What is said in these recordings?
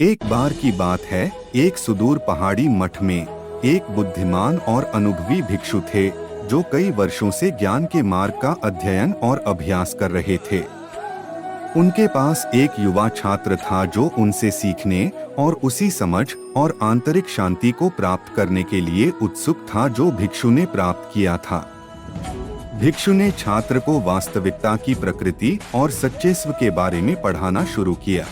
एक बार की बात है, एक सुदूर पहाड़ी मठ में एक बुद्धिमान और अनुभवी भिक्षु थे जो कई वर्षों से ज्ञान के मार्ग का अध्ययन और अभ्यास कर रहे थे। उनके पास एक युवा छात्र था जो उनसे सीखने और उसी समझ और आंतरिक शांति को प्राप्त करने के लिए उत्सुक था जो भिक्षु ने प्राप्त किया था। भिक्षु ने छात्र को वास्तविकता की प्रकृति और सच्चेस्व के बारे में पढ़ाना शुरू किया।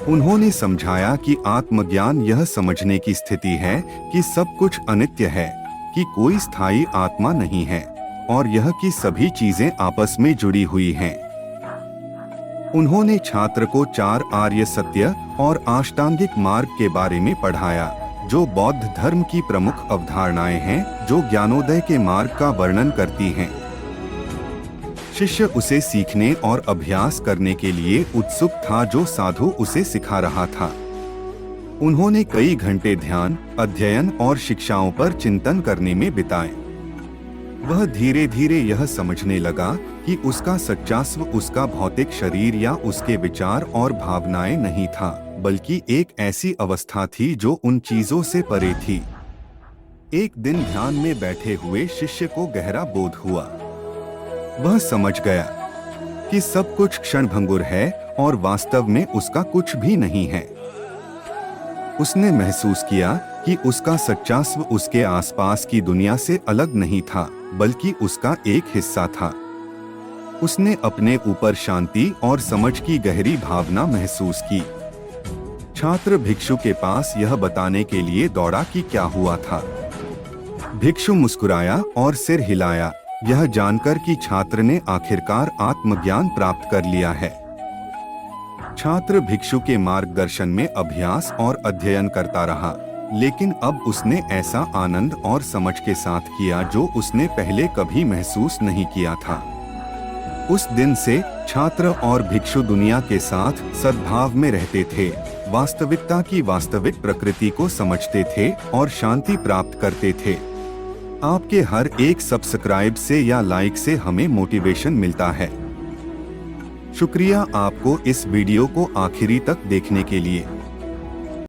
उन्होंने समझाया कि आत्मज्ञान यह समझने की स्थिति है कि सब कुछ अनित्य है, कि कोई स्थायी आत्मा नहीं है और यह कि सभी चीजें आपस में जुड़ी हुई हैं। उन्होंने छात्र को 4 आर्य सत्य और अष्टांगिक मार्ग के बारे में पढ़ाया, जो बौद्ध धर्म की प्रमुख अवधारणाएं हैं जो ज्ञानोदय के मार्ग का वर्णन करती हैं। शिष्य उसे सीखने और अभ्यास करने के लिए उत्सुक था जो साधु उसे सिखा रहा था। उन्होंने कई घंटे ध्यान, अध्ययन और शिक्षाओं पर चिंतन करने में बिताए। वह धीरे धीरे यह समझने लगा कि उसका सच्चास्व उसका भौतिक शरीर या उसके विचार और भावनाएं नहीं था, बल्कि एक ऐसी अवस्था थी जो उन चीजों से परे थी। एक दिन ध्यान में बैठे हुए शिष्य को गहरा बोध हुआ। वह समझ गया कि सब कुछ क्षणभंगुर है और वास्तव में उसका कुछ भी नहीं है। उसने महसूस किया कि उसका सच्चास्व उसके आसपास की दुनिया से अलग नहीं था, बल्कि उसका एक हिस्सा था। उसने अपने ऊपर शांति और समझ की गहरी भावना महसूस की। छात्र भिक्षु के पास यह बताने के लिए दौड़ा कि क्या हुआ था। भिक्षु मुस्कुराया और सिर हिलाया, यह जानकर कि छात्र ने आखिरकार आत्मज्ञान प्राप्त कर लिया है। छात्र भिक्षु के मार्गदर्शन में अभ्यास और अध्ययन करता रहा, लेकिन अब उसने ऐसा आनंद और समझ के साथ किया जो उसने पहले कभी महसूस नहीं किया था। उस दिन से छात्र और भिक्षु दुनिया के साथ सद्भाव में रहते थे, वास्तविकता की वास्तविक प्रकृति को समझते थे और शांति प्राप्त करते थे। आपके हर एक सब्सक्राइब से या लाइक से हमें मोटिवेशन मिलता है। शुक्रिया आपको इस वीडियो को आखिरी तक देखने के लिए।